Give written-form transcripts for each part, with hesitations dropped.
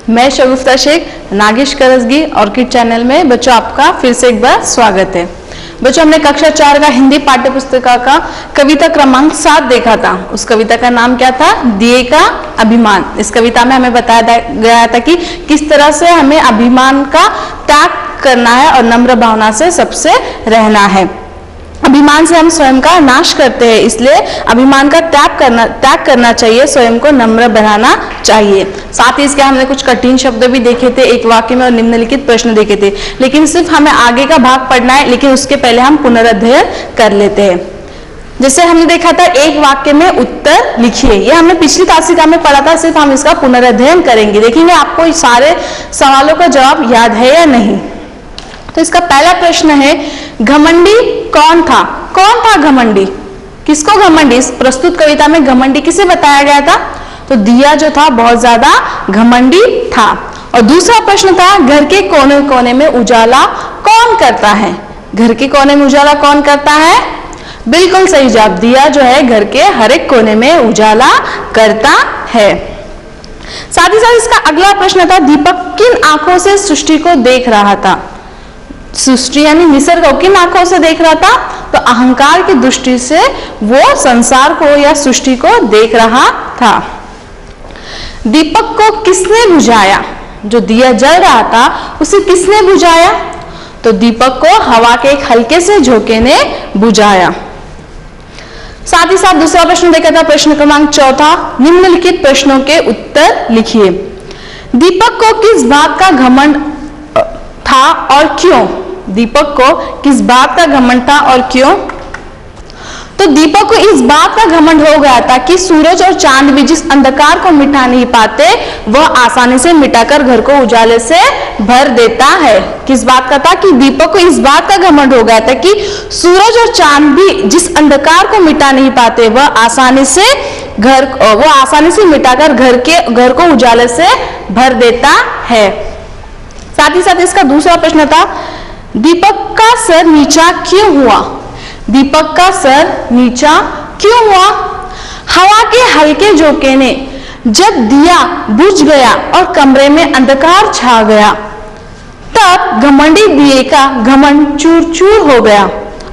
मैं शगुफ्ता Sheikh नागिश Karajgi orchid channel में बच्चों आपका फिर से एक बार स्वागत है। बच्चों हमने कक्षा 4 का हिंदी पाठ्य पुस्तिका का कविता क्रमांक 7 देखा था। उस कविता का नाम क्या था? दिए का अभिमान। इस कविता में हमें बताया गया था कि किस तरह से हमें अभिमान का त्याग करना है और नम्र भावना से सबसे रहना है। अभिमान से हम स्वयं का नाश करते हैं, इसलिए अभिमान का त्याग करना चाहिए, स्वयं को नम्र बनाना चाहिए। साथ ही इसके हमने कुछ कठिन शब्द भी देखे थे एक वाक्य में और निम्नलिखित प्रश्न देखे थे, लेकिन सिर्फ हमें आगे का भाग पढ़ना है, लेकिन उसके पहले हम पुनराध्ययन कर लेते हैं। जैसे हमने देखा था एक वाक्य में उत्तर लिखिए, ये हमने पिछली तासिका में पढ़ा था, सिर्फ हम इसका पुनराध्ययन करेंगे, देखेंगे आपको सारे सवालों का जवाब याद है या नहीं। तो इसका पहला प्रश्न है, घमंडी कौन था? कौन था घमंडी? किसको घमंडी? इस प्रस्तुत कविता में घमंडी किसे बताया गया था? तो दिया जो था बहुत ज्यादा घमंडी था। और दूसरा प्रश्न था, घर के कोने कोने में उजाला कौन करता है? घर के कोने में उजाला कौन करता है? बिल्कुल सही जवाब, दिया जो है घर के हर एक कोने में उजाला करता है। साथ ही साथ इसका अगला प्रश्न था, दीपक किन आंखों से सृष्टि को देख रहा था? सृष्टि यानी निसर्ग को किन आंखों से देख रहा था? तो अहंकार की दृष्टि से वो संसार को या सृष्टि को देख रहा था। दीपक को किसने बुझाया? जो दिया जल रहा था उसे किसने बुझाया? तो दीपक को हवा के एक हल्के से झोंके ने बुझाया। साथ ही साथ दूसरा प्रश्न देखा था, प्रश्न क्रमांक 4, निम्नलिखित प्रश्नों के उत्तर लिखिए। दीपक को किस बात का घमंड था और क्यों? दीपक को किस बात का घमंड था और क्यों? तो दीपक को इस बात का घमंड हो गया था कि सूरज और चांद भी जिस अंधकार को मिटा नहीं पाते वह आसानी से मिटाकर घर को उजाले से भर देता है। किस बात का था? कि दीपक को इस बात का घमंड हो गया था कि सूरज और चांद भी जिस अंधकार को मिटा नहीं पाते वह आसानी से मिटाकर घर को उजाले से भर देता है। साथ ही साथ इसका दूसरा प्रश्न था, दीपक का सर नीचा क्यों हुआ? दीपक का सर नीचा क्यों हुआ? हवा के हल्के झोंके ने जब दिया बुझ गया और कमरे में अंधकार छा गया, तब घमंडी दिए का घमंड चूर चूर हो गया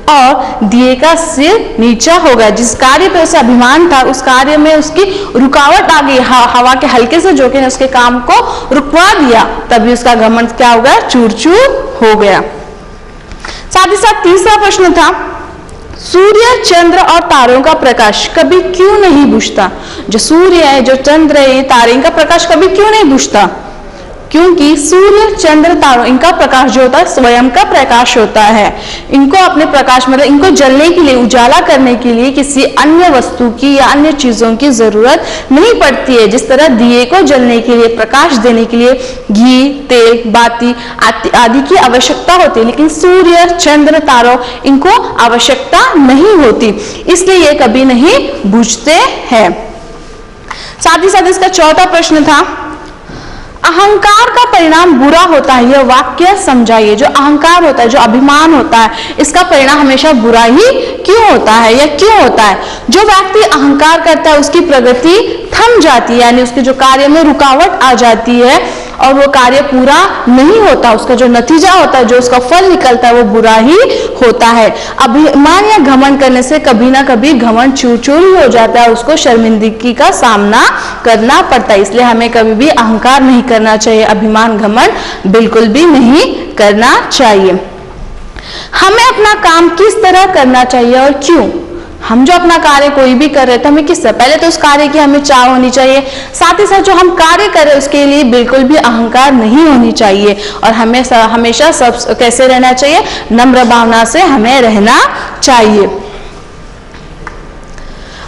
और दिए का सिर नीचा हो गया। जिस कार्य पे उसे अभिमान था उस कार्य में उसकी रुकावट आ गई, हवा के हल्के से झोंके ने उसके काम को रुकवा दिया, तभी उसका घमंड क्या हो गया? चूर चूर हो गया। साथ ही साथ तीसरा प्रश्न था, सूर्य चंद्र और तारों का प्रकाश कभी क्यों नहीं बुझता? जो सूर्य है, जो चंद्र है, तारे, इनका प्रकाश कभी क्यों नहीं बुझता? क्योंकि सूर्य चंद्र तारों इनका प्रकाश जो होता है स्वयं का प्रकाश होता है। इनको अपने प्रकाश मतलब इनको जलने के लिए, उजाला करने के लिए किसी अन्य वस्तु की या अन्य चीजों की जरूरत नहीं पड़ती है। जिस तरह दिए को जलने के लिए, प्रकाश देने के लिए घी, तेल, बाती आदि की आवश्यकता होती है, लेकिन सूर्य चंद्र तारों इनको आवश्यकता नहीं होती, इसलिए ये कभी नहीं बुझते हैं। साथ ही साथ इसका चौथा प्रश्न था, अहंकार का परिणाम बुरा होता है, यह वाक्य समझाइए। जो अहंकार होता है, जो अभिमान होता है, इसका परिणाम हमेशा बुरा ही क्यों होता है या क्यों होता है? जो व्यक्ति अहंकार करता है उसकी प्रगति थम जाती है, यानी उसके जो कार्य में रुकावट आ जाती है और वो कार्य पूरा नहीं होता, उसका जो नतीजा होता है, जो उसका फल निकलता है वो बुरा ही होता है। अभिमान या घमंड करने से कभी ना कभी घमंड चूर चूर ही हो जाता है, उसको शर्मिंदगी का सामना करना पड़ता है। इसलिए हमें कभी भी अहंकार नहीं करना चाहिए, अभिमान घमंड बिल्कुल भी नहीं करना चाहिए। हमें अपना काम किस तरह करना चाहिए और क्यों? हम जो अपना कार्य कोई भी कर रहे थे, हमें किस तरह, पहले तो उस कार्य की हमें चाह होनी चाहिए, साथ ही साथ जो हम कार्य कर रहे हैं उसके लिए बिल्कुल भी अहंकार नहीं होनी चाहिए और हमें हमेशा सब कैसे रहना चाहिए? नम्र भावना से हमें रहना चाहिए।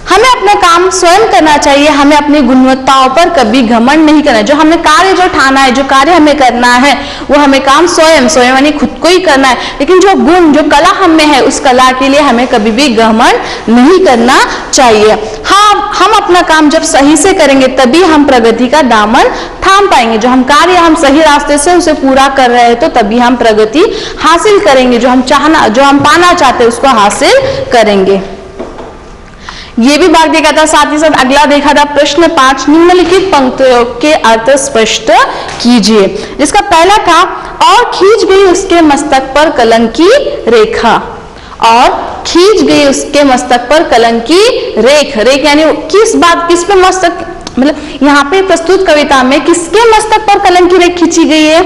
हमें अपना काम स्वयं करना चाहिए, हमें अपनी गुणवत्ताओं पर कभी घमंड नहीं करना है। जो हमें कार्य जो ठाना है, जो कार्य हमें करना है, वो हमें काम स्वयं यानी खुद को ही करना है, लेकिन जो गुण, जो कला हम में है, उस कला के लिए हमें कभी भी घमंड नहीं करना चाहिए। हाँ, हम अपना काम जब सही से करेंगे तभी हम प्रगति का दामन थाम पाएंगे। जो हम कार्य हम सही रास्ते से उसे पूरा कर रहे हैं तो तभी हम प्रगति हासिल करेंगे, जो हम पाना चाहते हैं उसको हासिल करेंगे। ये भी भाग देखा था। साथ ही साथ अगला देखा था प्रश्न 5, निम्नलिखित पंक्तियों के अर्थ स्पष्ट कीजिए, जिसका पहला था और खींच गई उसके मस्तक पर कलंक की रेखा, और खींच गई उसके मस्तक पर कलंक की रेख, रेख यानी किस बात, किस पे मस्तक, मतलब यहाँ पे प्रस्तुत कविता में किसके मस्तक पर कलंक की रेख खींची गई है?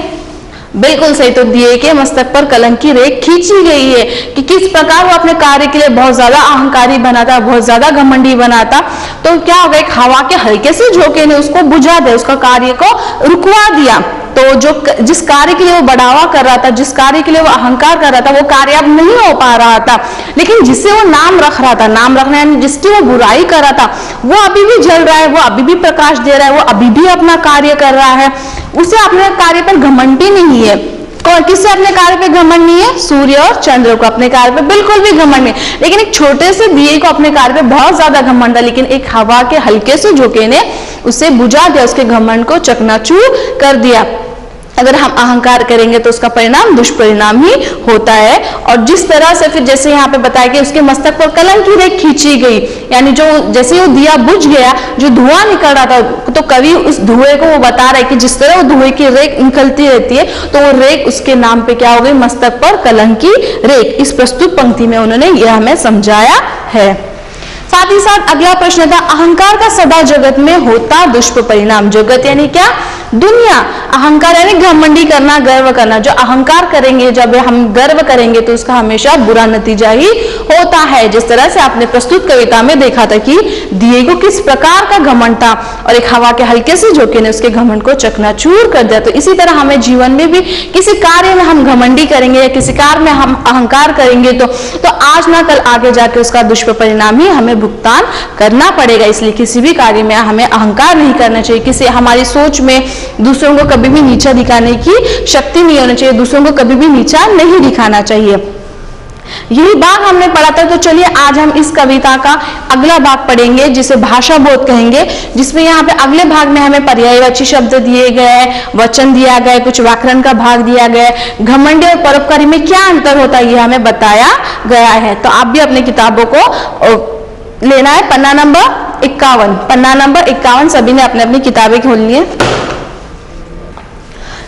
बिल्कुल सही, तो दिए के मस्तक पर कलंक की रेख खींची गई है कि किस प्रकार वो अपने कार्य के लिए बहुत ज्यादा अहंकारी बना था, बहुत ज्यादा घमंडी बना था। तो क्या होगा, एक हवा के हल्के से झोंके ने उसको बुझा दिया, उसका कार्य को रुकवा दिया। तो जो जिस कार्य के लिए वो बढ़ावा कर रहा था, जिस कार्य के लिए वो अहंकार कर रहा था, वो कार्य अब नहीं हो पा रहा था। लेकिन जिससे वो नाम रख रहा था, नाम रखना यानी जिसकी वो बुराई कर रहा था, वो अभी भी जल रहा है, वो अभी भी प्रकाश दे रहा है, वो अभी भी अपना कार्य कर रहा है। उसे अपने कार्य पर घमंडी नहीं है। कौन, किससे अपने कार्य पे घमंड नहीं है? सूर्य और चंद्र को अपने कार्य पे बिल्कुल भी घमंड नहीं। लेकिन एक छोटे से दिए को अपने कार्य पे बहुत ज्यादा घमंड है, लेकिन एक हवा के हल्के से झोंके ने उसे बुझा दिया, उसके घमंड को चकनाचूर कर दिया। अगर हम अहंकार करेंगे तो उसका परिणाम दुष्परिणाम ही होता है। और जिस तरह से फिर जैसे यहाँ पे बताया कि उसके मस्तक पर कलंक की रेख खींची गई, यानी जो जैसे वो दिया बुझ गया, जो धुआं निकल रहा था, तो कवि उस धुएं को वो बता रहा है कि जिस तरह वो धुएं की रेख निकलती रहती है, तो वो रेख उसके नाम पे क्या हो गई? मस्तक पर कलंक की रेख। इस प्रस्तुत पंक्ति में उन्होंने यह हमें समझाया है। साथ ही साथ अगला प्रश्न था, अहंकार का सदा जगत में होता दुष्परिणाम। जगत यानी क्या? दुनिया। अहंकार यानी घमंडी करना, गर्व करना। जो अहंकार करेंगे, जब हम गर्व करेंगे, तो उसका हमेशा बुरा नतीजा ही होता है। जिस तरह से आपने प्रस्तुत कविता में देखा था कि दिए को किस प्रकार का घमंड था और एक हवा के हल्के से झोंके ने उसके घमंड को चकनाचूर कर दिया। तो इसी तरह हमें जीवन में भी किसी कार्य में हम घमंडी करेंगे या किसी कार्य में हम अहंकार करेंगे, तो आज ना कल आगे जाके उसका दुष्परिणाम ही हमें भुगतान करना पड़ेगा। इसलिए किसी भी कार्य में हमें अहंकार नहीं करना चाहिए। किसी हमारी सोच में दूसरों को कभी भी नीचा दिखाने की शक्ति नहीं होनी चाहिए, दूसरों को कभी भी नीचा नहीं दिखाना चाहिए। यही भाग हमने पढ़ा था। तो चलिए आज हम इस कविता का अगला भाग पढ़ेंगे, जिसे भाषा बोध कहेंगे, जिसमें यहाँ पे अगले भाग में हमें पर्यायवाची शब्द दिए गए, वचन दिया गया, कुछ व्याकरण का भाग दिया गया, घमंडी और परोपकारी में क्या अंतर होता है ये हमें बताया गया है। तो आप भी अपनी किताबों को लेना है, पन्ना नंबर 51, पन्ना नंबर 51 सभी ने अपने अपनी किताबें खोल ली है।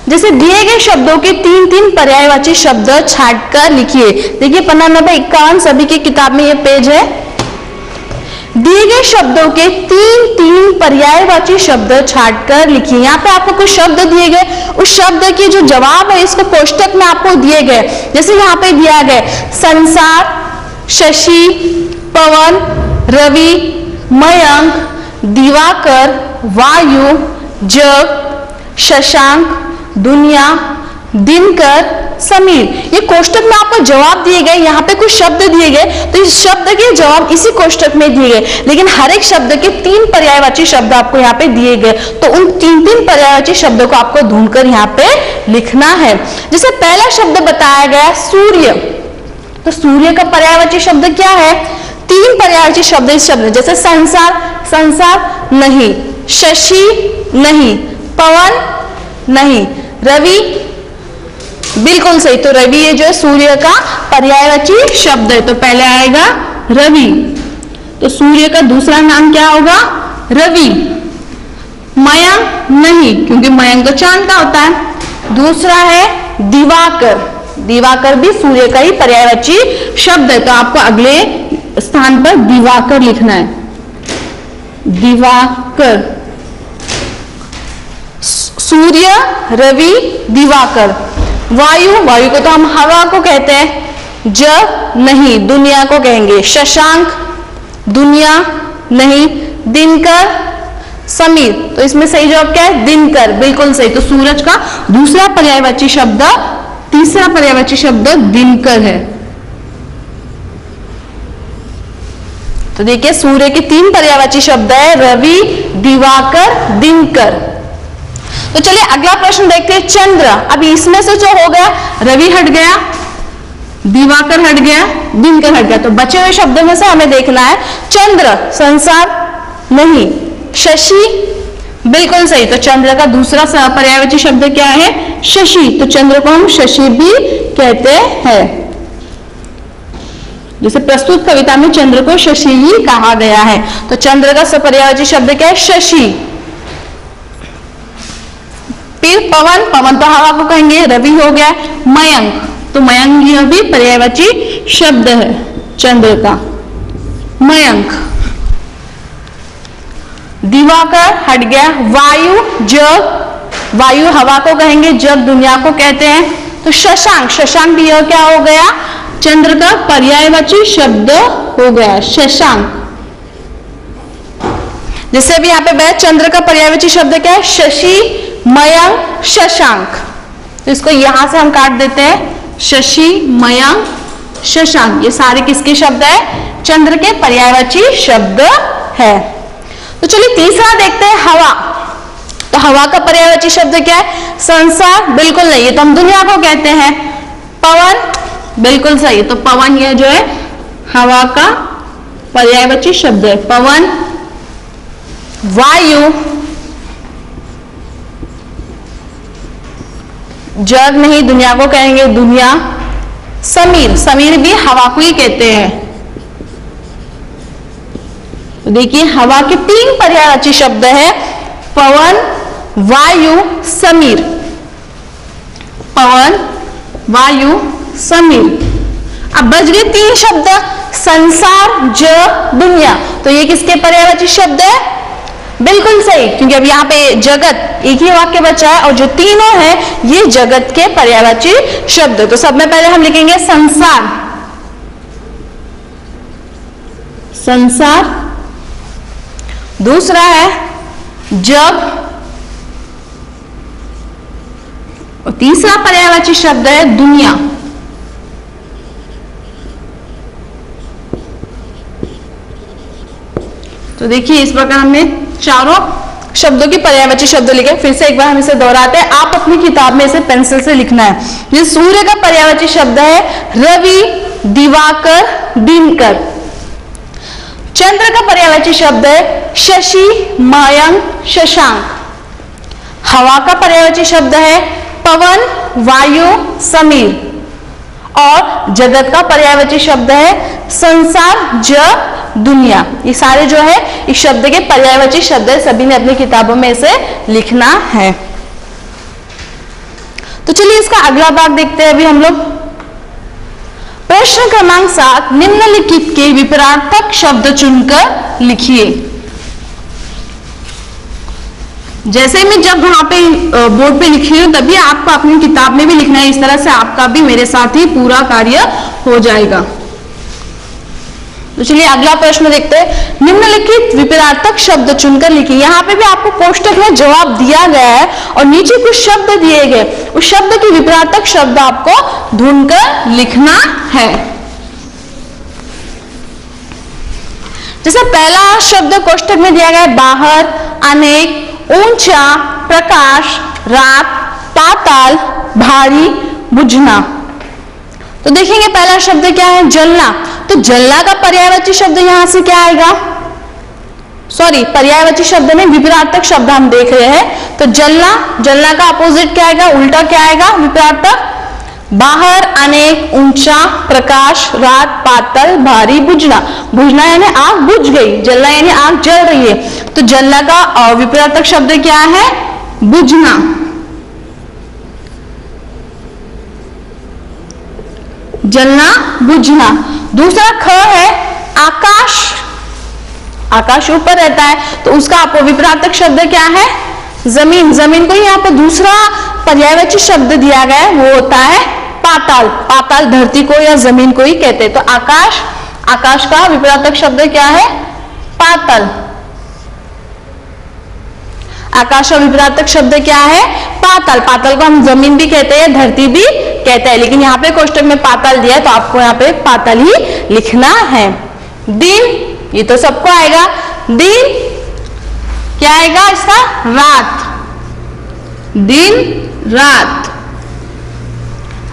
जैसे दिए गए शब्दों के 3-3 पर्यायवाची शब्द छांटकर लिखिए। देखिए पन्ना नंबर 51 सभी की किताब में ये पेज है। दिए गए शब्दों के 3-3 पर्यायवाची शब्द छांटकर लिखिए। यहाँ पे आपको कुछ शब्द दिए गए, उस शब्द के जो जवाब है इसको कोष्टक में आपको दिए गए। जैसे यहाँ पे दिया गया संसार, शशि, पवन, रवि, मयंक, दिवाकर, वायु, जग, शशांक, दुनिया, दिनकर, समीर। ये कोष्टक में आपको जवाब दिए गए। यहाँ पे कुछ शब्द दिए गए, तो इस शब्द के जवाब इसी कोष्टक में दिए गए, लेकिन हर एक शब्द के 3 पर्यायवाची शब्द आपको यहाँ पे दिए गए। तो उन 3-3 पर्यायवाची शब्दों को आपको ढूंढकर यहाँ पे लिखना है। जैसे पहला शब्द बताया गया सूर्य, तो सूर्य का पर्यायवाची शब्द क्या है? 3 पर्यायवाची शब्द इस शब्द, जैसे संसार, संसार नहीं, शशि नहीं, पवन नहीं, रवि बिल्कुल सही। तो रवि ये जो है सूर्य का पर्यायवाची शब्द है। तो पहले आएगा रवि, तो सूर्य का दूसरा नाम क्या होगा? रवि। मयंक नहीं, क्योंकि मयंक तो चांद का होता है। दूसरा है दिवाकर, दिवाकर भी सूर्य का ही पर्यायवाची शब्द है। तो आपको अगले स्थान पर दिवाकर लिखना है, दिवाकर। सूर्य, रवि, दिवाकर। वायु, वायु को तो हम हवा को कहते हैं। जग नहीं, दुनिया को कहेंगे। शशांक, दुनिया नहीं। दिनकर, समीर। तो इसमें सही जवाब क्या है? दिनकर, बिल्कुल सही। तो सूरज का दूसरा पर्यायवाची शब्द, तीसरा पर्यायवाची शब्द दिनकर है। तो देखिए सूर्य के 3 पर्यायवाची शब्द है, रवि, दिवाकर, दिनकर। तो चलिए अगला प्रश्न देखते हैं, चंद्र। अब इसमें से जो हो गया, रवि हट गया, दिवाकर हट गया, दिनकर हट गया। तो बचे हुए शब्दों में से हमें देखना है चंद्र। संसार नहीं, शशि बिल्कुल सही। तो चंद्र का दूसरा पर्यायवाची शब्द क्या है? शशि। तो चंद्र को हम शशि भी कहते हैं। जैसे प्रस्तुत कविता में चंद्र को शशि ही कहा गया है, तो चंद्र का पर्यायवाची शब्द क्या है? शशि। फिर पवन, पवन तो हवा को कहेंगे, रवि हो गया। मयंक, तो मयंक यह भी पर्यायवाची शब्द है चंद्र का, मयंक। दिवाकर हट गया। वायु, जग, वायु हवा को कहेंगे, जग दुनिया को कहते हैं। तो शशांक, शशांक भी यह क्या हो गया? चंद्र का पर्यायवाची शब्द हो गया, शशांक। जैसे अभी यहाँ पे चंद्र का पर्यायवाची शब्द क्या है? शशि, मयंक, शशांक। तो इसको यहां से हम काट देते हैं, शशि, मयंक, शशांक। ये सारे किसके शब्द है? चंद्र के पर्यायवाची शब्द है। तो चलिए तीसरा देखते हैं, हवा। तो हवा का पर्यायवाची शब्द क्या है? संसार, बिल्कुल नहीं, ये तो हम दुनिया को कहते हैं। पवन, बिल्कुल सही, तो पवन यह जो है हवा का पर्यायवाची शब्द है, पवन। वायु, जग नहीं, दुनिया को कहेंगे, दुनिया। समीर, समीर भी हवा को ही कहते हैं। तो देखिए हवा के 3 पर्यायवाची शब्द है, पवन, वायु, समीर। पवन, वायु, समीर। अब बच गए 3 शब्द, संसार, जग, दुनिया। तो ये किसके पर्यायवाची शब्द है? बिल्कुल सही, क्योंकि अब यहाँ पे जगत एक ही वाक्य बचा है और जो तीनों है ये जगत के पर्यायवाची शब्द। तो सब में पहले हम लिखेंगे संसार, संसार। दूसरा है जग, और तीसरा पर्यायवाची शब्द है दुनिया। तो देखिए इस प्रकार हमने चारों शब्दों की पर्यायवाची शब्द लिखे। फिर से एक बार हम इसे दोहराते हैं, आप अपनी किताब में इसे पेंसिल से लिखना है। ये सूर्य का पर्यायवाची शब्द है रवि, दिवाकर, दिनकर। चंद्र का पर्यायवाची शब्द है शशि, मयंक, शशांक। हवा का पर्यायवाची शब्द है पवन, वायु, समीर। और जगत का पर्यायवाची शब्द है संसार, जग, दुनिया। ये सारे जो है इस शब्द के पर्यायवाची शब्द है, सभी ने अपनी किताबों में इसे लिखना है। तो चलिए इसका अगला भाग देखते हैं अभी हम लोग। प्रश्न क्रमांक 7, निम्नलिखित के विपरीतार्थक शब्द चुनकर लिखिए। जैसे मैं जब वहां पे बोर्ड पे लिख रही हूं तभी आपको अपनी किताब में भी लिखना है, इस तरह से आपका भी मेरे साथ ही पूरा कार्य हो जाएगा। तो चलिए अगला प्रश्न देखते हैं, निम्नलिखित विपरीतार्थक शब्द चुनकर लिखिए। यहाँ पे भी आपको कोष्टक में जवाब दिया गया है और नीचे कुछ शब्द दिए गए, उस शब्द के विपरीतार्थक शब्द आपको ढूंढकर लिखना है। जैसे पहला शब्द कोष्टक में दिया गया है बाहर, अनेक, ऊंचा, प्रकाश, रात, पाताल, भारी, बुझना। तो देखेंगे पहला शब्द क्या है? जलना। तो जलना का पर्यायवाची शब्द यहां से क्या आएगा? सॉरी, पर्यायवाची शब्द में विपरीतार्थक शब्द हम देख रहे हैं। तो जलना, जलना का अपोजिट क्या आएगा? उल्टा क्या आएगा विपरीतार्थक? बाहर, अनेक, ऊंचा, प्रकाश, रात, पातल, भारी, बुझना। बुझना यानी आग बुझ गई, जलना यानी आग जल रही है। तो जलना का विपरीतार्थक शब्द क्या है? बुझना। जलना, बुझना। दूसरा ख है आकाश। आकाश ऊपर रहता है तो उसका विपरीतार्थक शब्द क्या है? जमीन। जमीन को यहाँ पे दूसरा पर्यायवाची शब्द दिया गया है, वो होता है पाताल। पाताल धरती को या जमीन को ही कहते हैं। तो आकाश, आकाश का विपरीतार्थक शब्द क्या है? पाताल। आकाश का विपरीतार्थक शब्द क्या है? पाताल। पाताल को हम जमीन भी कहते हैं, धरती भी कहते हैं, लेकिन यहाँ पे कोष्टक में पाताल दिया है तो आपको यहाँ पे पाताल ही लिखना है। दिन, ये तो सबको आएगा। दिन क्या आएगा इसका? रात। दिन, रात।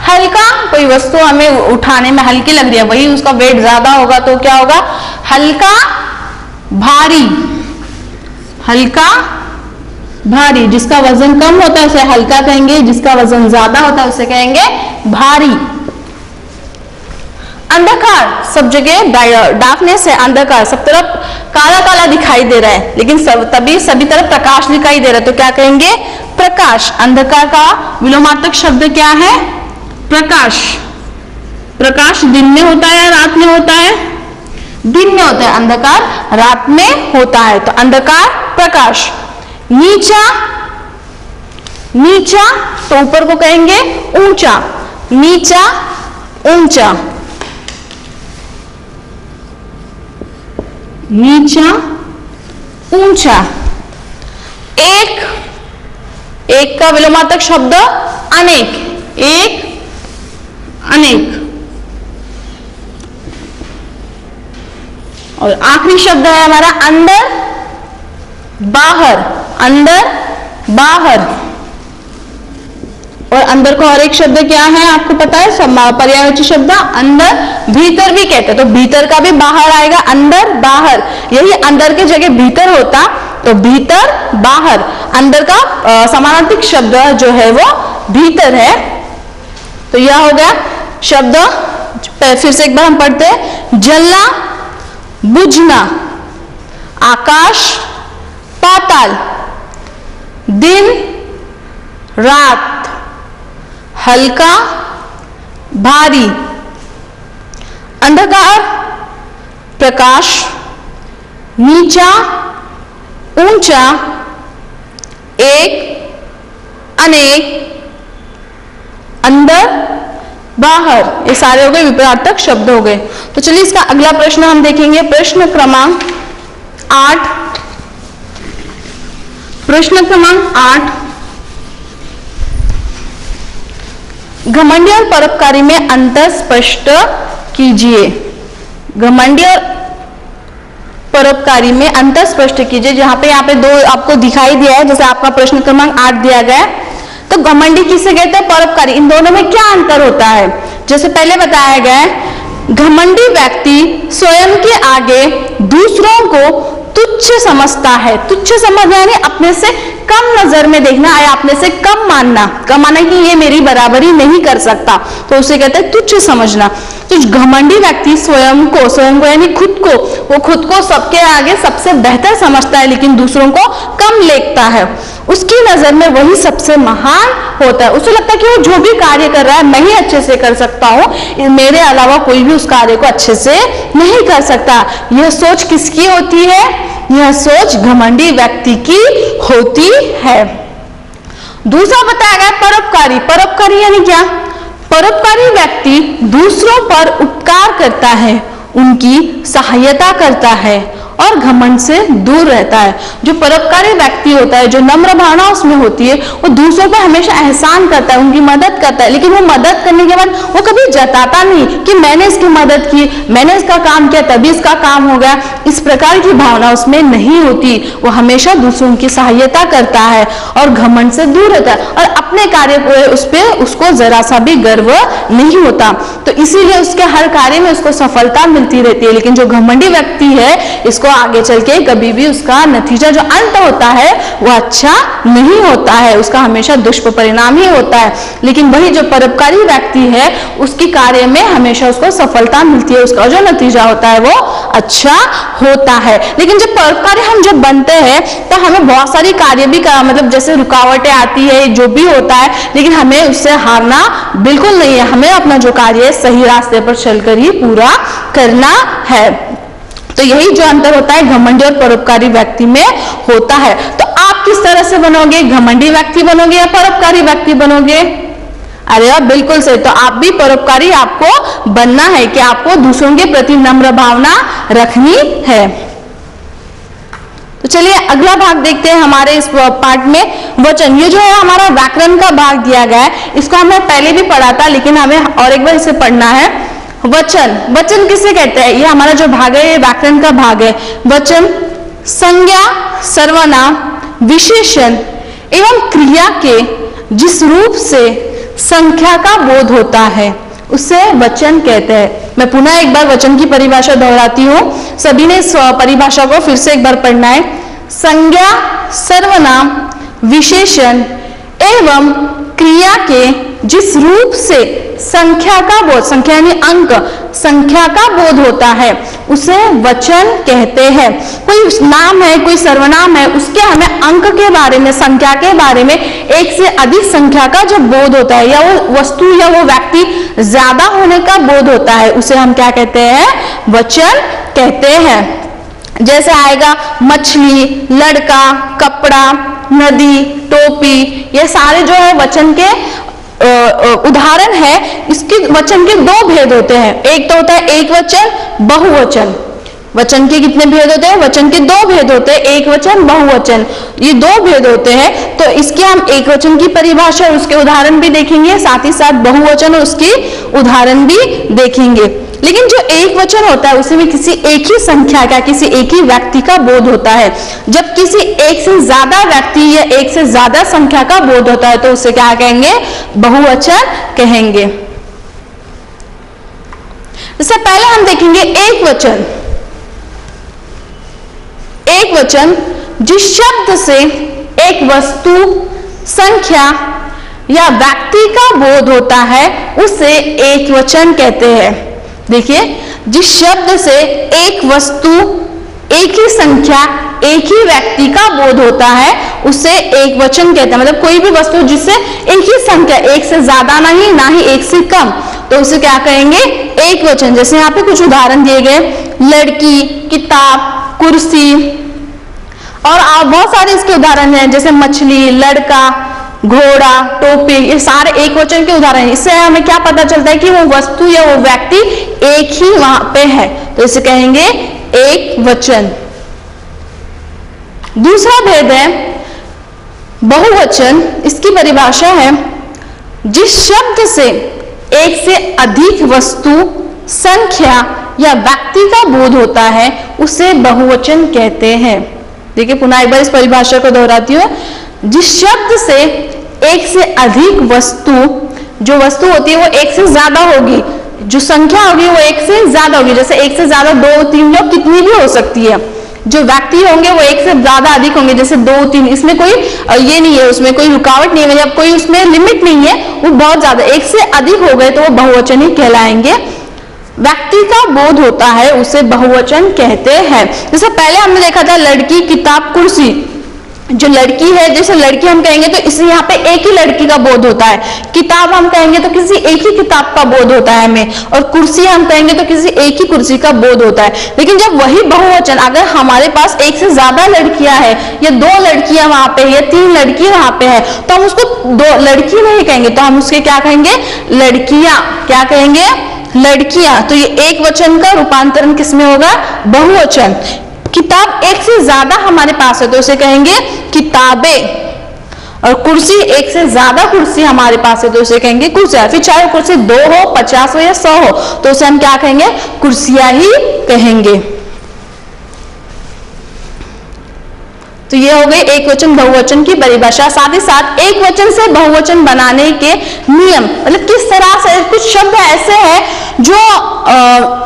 हल्का, कोई वस्तु हमें उठाने में हल्की लग रही है, वही उसका वेट ज्यादा होगा तो क्या होगा? हल्का, भारी। हल्का, भारी। जिसका वजन कम होता है उसे हल्का कहेंगे, जिसका वजन ज्यादा होता है उसे कहेंगे भारी। अंधकार, सब जगह डार्कनेस है, अंधकार, सब तरफ काला काला दिखाई दे रहा है, लेकिन तभी सभी तरफ प्रकाश दिखाई दे रहा है, तो क्या कहेंगे? प्रकाश। अंधकार का विलोमार्थक शब्द क्या है? प्रकाश। प्रकाश दिन में होता है या रात में होता है? दिन में होता है। अंधकार रात में होता है, तो अंधकार प्रकाश। नीचा, नीचा तो ऊपर को कहेंगे ऊंचा, नीचा ऊंचा, नीचा ऊंचा। एक, एक का विलोमार्थक शब्द अनेक, एक अनेक। और आखिरी शब्द है हमारा अंदर बाहर, अंदर बाहर। और अंदर को और एक शब्द क्या है आपको पता है? पर्यायवाची शब्द अंदर, भीतर भी कहते हैं, तो भीतर का भी बाहर आएगा, अंदर बाहर। यही अंदर के जगह भीतर होता तो भीतर बाहर। अंदर का समानार्थक शब्द जो है वो भीतर है। तो यह हो गया शब्द। फिर से एक बार हम पढ़ते हैं। जलना, बुझना, आकाश पाताल, दिन रात, हल्का भारी, अंधकार प्रकाश, नीचा ऊंचा, एक अनेक, अंदर बाहर। ये सारे हो गए विपरीतार्थक शब्द हो गए। तो चलिए इसका अगला प्रश्न हम देखेंगे। प्रश्न क्रमांक 8। प्रश्न क्रमांक 8, घमंडी और परोपकारी में अंतर स्पष्ट कीजिए। घमंडी और परोपकारी में अंतर स्पष्ट कीजिए। जहां पे यहाँ पे दो आपको दिखाई दिया है, जैसे आपका प्रश्न क्रमांक 8 दिया गया है। तो घमंडी किसे कहते हैं? परोपकारी। इन दोनों में क्या अंतर होता है? जैसे पहले बताया गया है, घमंडी व्यक्ति स्वयं के आगे दूसरों को तुच्छ समझता है। तुच्छ समझना यानी अपने से कम नजर में देखना या अपने से कम मानना, कम माना कि ये मेरी बराबरी नहीं कर सकता, तो उसे कहते हैं तुच्छ समझना। तो घमंडी व्यक्ति स्वयं को यानी खुद को, वो खुद को सबके आगे सबसे बेहतर समझता है, लेकिन दूसरों को कम लेखता है। उसकी नजर में वही सबसे महान होता है। उसे लगता है कि वो जो भी कार्य कर रहा है मैं ही अच्छे से कर सकता हूँ, मेरे अलावा कोई भी उस कार्य को अच्छे से नहीं कर सकता। यह सोच किसकी होती है? यह सोच घमंडी व्यक्ति की होती है। दूसरा बताया गया परोपकारी। परोपकारी यानी क्या? परोपकारी व्यक्ति दूसरों पर उपकार करता है, उनकी सहायता करता है और घमंड से दूर रहता है। जो परोपकारी व्यक्ति होता है, जो नम्र भावना उसमें होती है, वो दूसरों पर हमेशा एहसान करता है, उनकी मदद करता है, लेकिन वो मदद करने के बाद वो कभी जताता नहीं कि मैंने इसकी मदद की, मैंने इसका काम किया तभी इसका काम हो गया। इस प्रकार की भावना उसमें नहीं होती। वो हमेशा दूसरों की सहायता करता है और घमंड से दूर रहता है, और अपने कार्य को उस पर उसको जरा सा भी गर्व नहीं होता। तो इसीलिए उसके हर कार्य में उसको सफलता मिलती रहती है। लेकिन जो घमंडी व्यक्ति है, इसको आगे चल के कभी भी उसका नतीजा जो अंत होता है वो अच्छा नहीं होता है, उसका हमेशा दुष्परिणाम ही होता है। लेकिन वही जो परोपकारी व्यक्ति है, उसकी कार्य में हमेशा उसको सफलता मिलती है, उसका जो नतीजा होता है वो अच्छा होता है। लेकिन जब परोपकारी हम जब बनते हैं तो हमें बहुत सारी कार्य भी मतलब जैसे रुकावटें आती है, जो भी होता है, लेकिन हमें उससे हारना बिल्कुल नहीं है। हमें अपना जो कार्य है सही रास्ते पर चलकर ही पूरा करना है। तो यही जो अंतर होता है घमंडी और परोपकारी व्यक्ति में होता है। तो आप किस तरह से बनोगे? घमंडी व्यक्ति बनोगे या परोपकारी व्यक्ति बनोगे? अरे वाह, बिल्कुल सही। तो आप भी परोपकारी आपको बनना है कि आपको दूसरों के प्रति नम्र भावना रखनी है। तो चलिए अगला भाग देखते हैं हमारे इस पार्ट में, वचन। ये जो है हमारा व्याकरण का भाग दिया गया है, इसको हमने पहले भी पढ़ा था, लेकिन हमें और एक बार इसे पढ़ना है। वचन, वचन किसे कहते हैं? ये हमारा जो भाग है ये व्याकरण का भाग है। वचन संज्ञा, सर्वनाम, विशेषण एवं क्रिया के जिस रूप से संख्या का बोध होता है उसे वचन कहते हैं। मैं पुनः एक बार वचन की परिभाषा दोहराती हूं, सभी ने इस परिभाषा को फिर से एक बार पढ़ना है। संज्ञा, सर्वनाम, विशेषण एवं क्रिया के जिस रूप से संख्या का बोध, संख्या यानी अंक, संख्या का बोध होता है उसे वचन कहते हैं। कोई नाम है, कोई सर्वनाम है, उसके हमें अंक के बारे में, संख्या के बारे में, एक से अधिक संख्या का जब बोध होता है या वो वस्तु या वो व्यक्ति ज्यादा होने का बोध होता है, उसे हम क्या कहते हैं? वचन कहते हैं। जैसे आएगा मछली, लड़का, कपड़ा, नदी, टोपी, ये सारे जो है वचन के उदाहरण है। इसके वचन के दो भेद होते हैं, एक तो होता है एक वचन, बहुवचन। वचन के कितने भेद होते हैं? वचन के दो भेद होते हैं, एक वचन, बहुवचन, ये दो भेद होते हैं। तो इसके हम एक वचन की परिभाषा और उसके उदाहरण भी देखेंगे, साथ ही साथ बहुवचन और उसकी उदाहरण भी देखेंगे। लेकिन जो एक वचन होता है उसमें किसी एक ही संख्या का, किसी एक ही व्यक्ति का बोध होता है। जब किसी एक से ज्यादा व्यक्ति या एक से ज्यादा संख्या का बोध होता है तो उसे क्या कहेंगे? बहुवचन कहेंगे। इससे पहले हम देखेंगे एक वचन। एक वचन जिस शब्द से एक वस्तु, संख्या या व्यक्ति का बोध होता है उसे एक वचन कहते हैं। देखिए, जिस शब्द से एक वस्तु, एक ही संख्या, एक ही व्यक्ति का बोध होता है उसे एक वचन कहते हैं। मतलब कोई भी वस्तु जिससे एक ही संख्या, एक से ज्यादा नहीं, ना ही एक से कम, तो उसे क्या कहेंगे? एक वचन। जैसे यहाँ पे कुछ उदाहरण दिए गए, लड़की, किताब, कुर्सी, और बहुत सारे इसके उदाहरण हैं, जैसे मछली, लड़का, घोड़ा, टोपी, ये सारे एक वचन के उदाहरण हैं। इससे हमें क्या पता चलता है कि वो वस्तु या वो व्यक्ति एक ही वहां पे है, तो इसे कहेंगे एक वचन। दूसरा भेद है बहुवचन। इसकी परिभाषा है जिस शब्द से एक से अधिक वस्तु, संख्या या व्यक्ति का बोध होता है उसे बहुवचन कहते हैं। देखिए, पुनः एक बार इस परिभाषा को दोहराती हूँ। जिस शब्द से एक से अधिक वस्तु, जो वस्तु होती है वो एक से ज्यादा होगी, जो संख्या होगी वो एक से ज्यादा होगी, जैसे एक से ज्यादा 2, 3 या कितनी भी हो सकती है। जो व्यक्ति होंगे वो एक से ज्यादा अधिक होंगे, जैसे 2, 3, इसमें कोई ये नहीं है, उसमें कोई रुकावट नहीं है, मतलब कोई उसमें लिमिट नहीं है, वो बहुत ज्यादा, एक से अधिक हो गए तो वो बहुवचन ही कहलाएंगे। व्यक्ति का बोध होता है उसे बहुवचन कहते हैं। जैसे पहले हमने देखा था लड़की, किताब, कुर्सी। जो लड़की है, जैसे लड़की हम कहेंगे तो इसे यहाँ पे एक ही लड़की का बोध होता है। किताब हम कहेंगे तो किसी एक ही किताब का बोध होता है हमें, और कुर्सी हम कहेंगे तो किसी एक ही कुर्सी का बोध होता है। लेकिन जब वही बहुवचन, अगर हमारे पास एक से ज्यादा लड़कियां हैं, या 2 लड़कियां वहां पे, या 3 लड़की वहां पे है, तो हम उसको 2 लड़की नहीं कहेंगे, तो हम उसके क्या कहेंगे? लड़कियां। क्या कहेंगे? लड़कियां। तो ये एक वचन का रूपांतरण किसमें होगा? बहुवचन। किताब एक से ज्यादा हमारे पास है तो उसे कहेंगे किताबें, और कुर्सी एक से ज्यादा कुर्सी हमारे पास है तो उसे कहेंगे कुर्सियां। फिर चाहे कुर्सी 2 हो, 50 हो या 100 हो तो उसे हम क्या कहेंगे? कुर्सियां ही कहेंगे। तो ये हो गई एक वचन बहुवचन की परिभाषा। साथ ही साथ एक वचन से बहुवचन बनाने के नियम, मतलब किस तरह से कुछ शब्द ऐसे हैं जो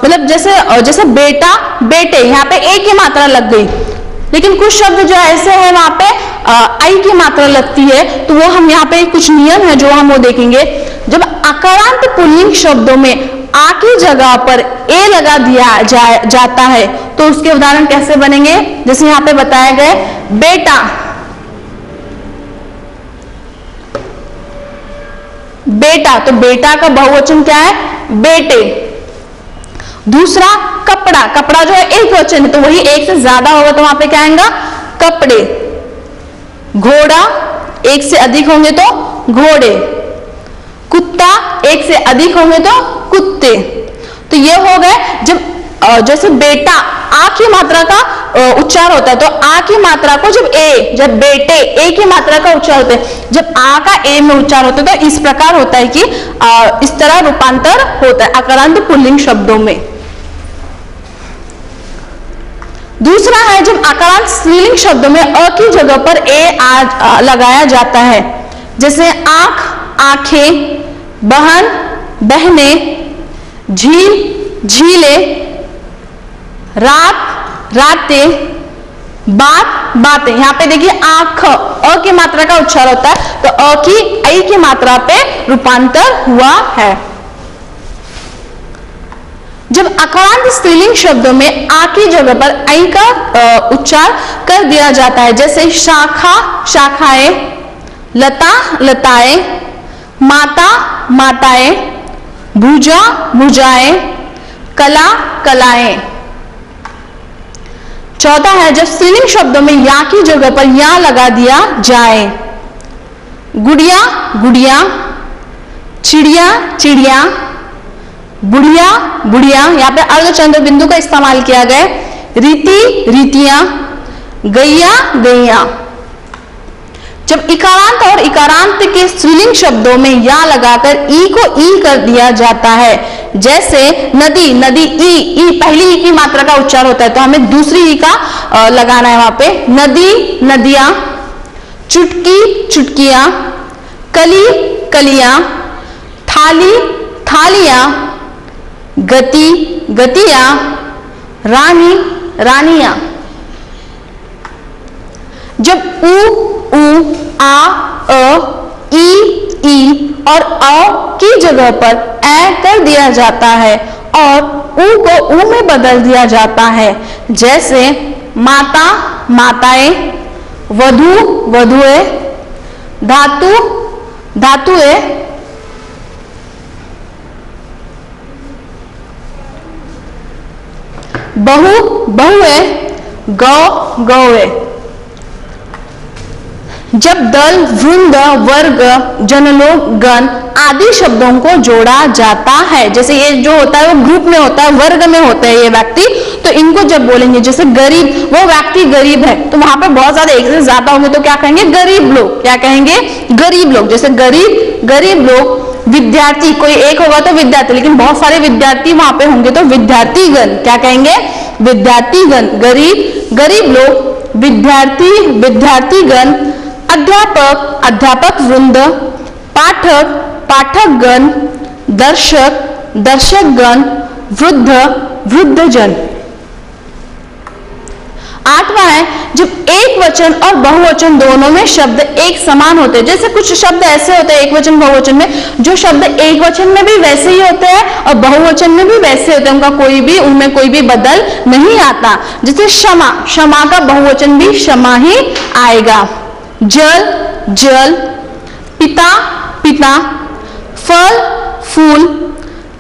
मतलब जैसे बेटा, बेटे, यहाँ पे एक की मात्रा लग गई, लेकिन कुछ शब्द जो ऐसे हैं वहां पे आई की मात्रा लगती है, तो वो हम यहाँ पे कुछ नियम है जो हम वो देखेंगे। जब अकारांत पुल्लिंग शब्दों में आ की जगह पर ए लगा दिया जाता है तो उसके उदाहरण कैसे बनेंगे? जैसे यहाँ पे बताया गया बेटा, बेटा, तो बेटा का बहुवचन क्या है? बेटे। दूसरा कपड़ा, कपड़ा जो है एक वचन है तो वही एक से ज्यादा होगा तो वहां पे क्या आएगा? कपड़े। घोड़ा एक से अधिक होंगे तो घोड़े। कुत्ता एक से अधिक होंगे तो कुत्ते। तो ये हो गए जब जैसे बेटा आ की मात्रा का उच्चार होता है, तो आ की मात्रा को जब बेटे ए की मात्रा का उच्चार होता है, जब आ का ए में उच्चार होता है तो इस प्रकार होता है कि इस तरह रूपांतर होता है अकारांत पुल्लिंग शब्दों में। दूसरा है जब अकारांत स्त्रीलिंग शब्दों में अ की जगह पर ए लगाया जाता है, जैसे आंख, आंखें, बहन, बहने, झील, झीले, रात, रातें, बात, बातें। यहाँ पे देखिए आंख अ की मात्रा का उच्चार होता है, तो अ की ऐ की मात्रा पे रूपांतर हुआ है। जब अकारांत स्त्रीलिंग शब्दों में आ की जगह पर ऐ का उच्चार कर दिया जाता है, जैसे शाखा शाखाएं, लता लताएं, माता माताएं, भुजा भुजाएं, कला कलाएं। चौथा है जब स्त्रीलिंग शब्दों में या की जगह पर या लगा दिया जाए, गुड़िया गुड़िया, चिड़िया चिड़िया, बुढ़िया बुढ़िया, यहाँ पे अर्धचंद्र बिंदु का इस्तेमाल किया गया, रीति रीतियां, गैया गैया। जब इकारांत और इकारांत के स्त्रीलिंग शब्दों में या लगाकर ई को ई कर दिया जाता है, जैसे नदी नदी, ई पहली ई की मात्रा का उच्चार होता है तो हमें दूसरी ई का लगाना है वहां पे, नदी नदियां, चुटकी चुटकियां, कली कलियां, थाली थालियां, गति गतियां, रानी रानियां। जब उ उ, आ अ, ई और औ की जगह पर ऐ कर दिया जाता है और उ को उ में बदल दिया जाता है, जैसे माता माताएं, वधु वधुएं, धातु धातुएं, बहु बहुएं, गौ गौएं। जब दल वृंद वर्ग जनलोक गण आदि शब्दों को जोड़ा जाता है, जैसे ये जो होता है वो ग्रुप में होता है, वर्ग में होते हैं ये व्यक्ति, तो इनको जब बोलेंगे, जैसे गरीब, वो व्यक्ति गरीब है तो वहां पे बहुत ज्यादा एक से ज्यादा होंगे तो क्या कहेंगे, गरीब लोग। क्या कहेंगे, गरीब लोग। जैसे गरीब गरीब लोग, विद्यार्थी, कोई एक होगा तो विद्यार्थी, लेकिन बहुत सारे विद्यार्थी वहां पे होंगे तो विद्यार्थीगण। क्या कहेंगे, विद्यार्थीगण। गरीब गरीब लोग, विद्यार्थी विद्यार्थीगण, अध्यापक अध्यापक वृंद, पाठक पाठकगण, दर्शक दर्शकगण, वृद्ध वृद्धजन। आठवां है जब एक वचन और बहुवचन दोनों में शब्द एक समान होते हैं, जैसे कुछ शब्द ऐसे होते हैं एक वचन बहुवचन में, जो शब्द एक वचन में भी वैसे ही होते हैं और बहुवचन में भी वैसे होते हैं, उनमें कोई भी बदल नहीं आता। जैसे क्षमा, क्षमा का बहुवचन भी क्षमा ही आएगा। जल जल, पिता पिता, फल फूल,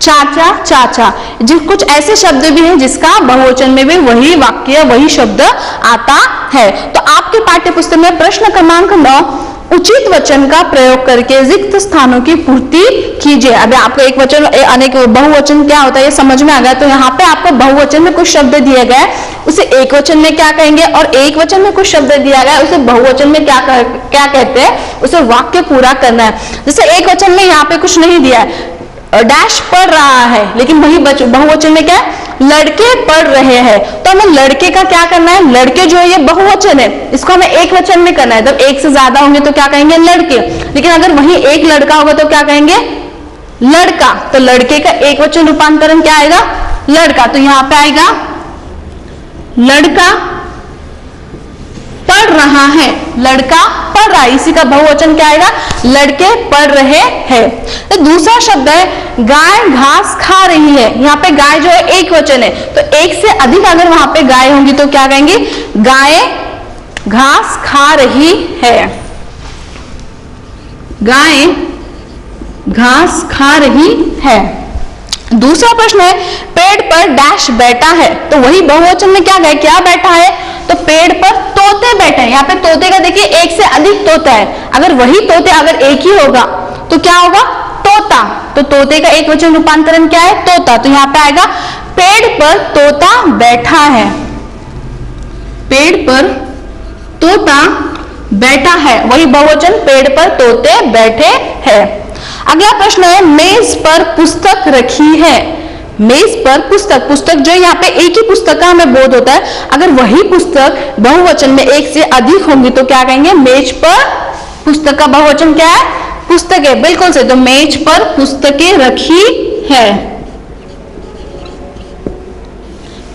चाचा चाचा। जो कुछ ऐसे शब्द भी हैं जिसका बहुवचन में भी वही वाक्य वही शब्द आता है। तो आपके पाठ्य पुस्तक में प्रश्न क्रमांक 9, उचित वचन का प्रयोग करके रिक्त स्थानों की पूर्ति कीजिए। अभी आपको एक वचन अनेक बहुवचन क्या होता है ये समझ में आ गया, तो यहाँ पे आपको बहुवचन में कुछ शब्द दिए गए, उसे एक वचन में क्या कहेंगे, और एक वचन में कुछ शब्द दिया गया उसे बहुवचन में क्या कहते हैं, उसे वाक्य पूरा करना है। जैसे एक वचन में यहाँ पे कुछ नहीं दिया है, डैश पढ़ रहा है, लेकिन वही बहुवचन में क्या है, लड़के पढ़ रहे हैं, तो हमें लड़के का क्या करना है, लड़के जो है ये बहुवचन है, इसको हमें एक वचन में करना है। जब एक से ज्यादा होंगे तो क्या कहेंगे, लड़के। लेकिन अगर वही एक लड़का होगा तो क्या कहेंगे, लड़का। तो लड़के का एक वचन रूपांतरण क्या आएगा, लड़का। तो यहां पे आएगा लड़का पढ़ रहा है, लड़का पढ़ रहा है, इसी का बहुवचन क्या आएगा, लड़के पढ़ रहे हैं। तो दूसरा शब्द है गाय घास खा रही है, यहाँ पे गाय जो है एक वचन है, तो एक से अधिक अगर वहां पे गाय होंगी तो क्या कहेंगे, गाय घास खा रही है, गाय घास खा रही है। दूसरा प्रश्न है पेड़ पर डैश बैठा है, तो वही बहुवचन में क्या गए, क्या बैठा है, तो पेड़ पर तोते बैठे हैं। यहाँ पे तोते का देखिए एक से अधिक तोता है, अगर वही तोते अगर एक ही होगा तो क्या होगा, तोता। तो तोते का एक वचन रूपांतरण क्या है, तोता। तो यहाँ पे आएगा पेड़ पर तोता बैठा है, पेड़ पर तोता बैठा है, वही बहुवचन पेड़ पर तोते बैठे हैं। अगला प्रश्न है मेज पर पुस्तक रखी है, मेज पर पुस्तक, पुस्तक जो यहाँ पे एक ही पुस्तक का हमें बोध होता है, अगर वही पुस्तक बहुवचन में एक से अधिक होंगी तो क्या कहेंगे, मेज पर पुस्तक का बहुवचन क्या है, पुस्तक है, बिल्कुल सही। तो मेज पर पुस्तकें रखी है,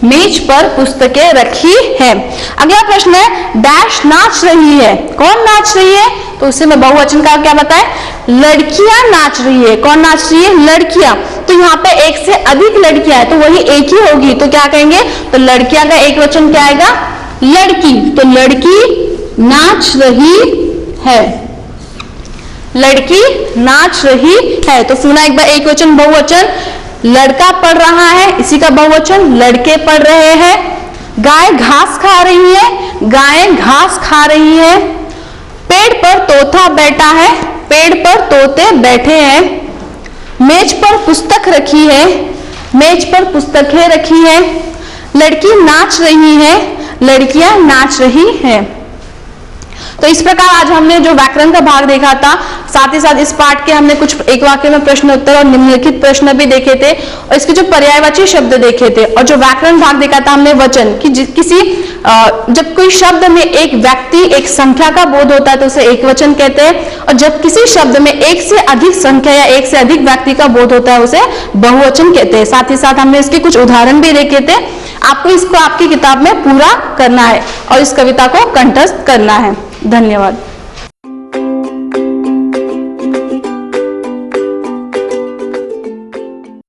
मेज पर पुस्तकें रखी है। अगला प्रश्न है डैश नाच रही है, कौन नाच रही है? तो उससे मैं बहुवचन का क्या बताएं, लड़कियां नाच रही है। कौन नाच रही है? लड़कियां। तो यहाँ पे एक से अधिक लड़कियां है तो वही एक ही होगी, तो क्या कहेंगे? तो लड़कियां का एक वचन क्या आएगा? लड़की। तो लड़की नाच रही है, लड़की नाच रही है। तो सुना एक बार एक वचन बहुवचन, लड़का पढ़ रहा है, इसी का बहुवचन लड़के पढ़ रहे हैं। गाय घास खा रही है, गायें घास खा रही है। पेड़ पर तोता बैठा है, पेड़ पर तोते बैठे हैं। मेज पर पुस्तक रखी है, मेज पर पुस्तकें रखी है। लड़की नाच रही है, लड़कियां नाच रही हैं। तो इस प्रकार आज हमने जो व्याकरण का भाग देखा था, साथ ही साथ इस पाठ के हमने कुछ एक वाक्य में प्रश्न उत्तर और निम्नलिखित प्रश्न भी देखे थे और इसके जो पर्यायवाची शब्द देखे थे। और जो व्याकरण भाग देखा था हमने वचन कि किसी जब कोई शब्द में एक व्यक्ति एक संख्या का बोध होता है तो उसे एक वचन कहते हैं, और जब किसी शब्द में एक से अधिक संख्या या एक से अधिक व्यक्ति का बोध होता है उसे बहुवचन कहते हैं। साथ ही साथ हमने इसके कुछ उदाहरण भी देखे थे। आपको इसको आपकी किताब में पूरा करना है और इस कविता को कंठस्थ करना है। धन्यवाद।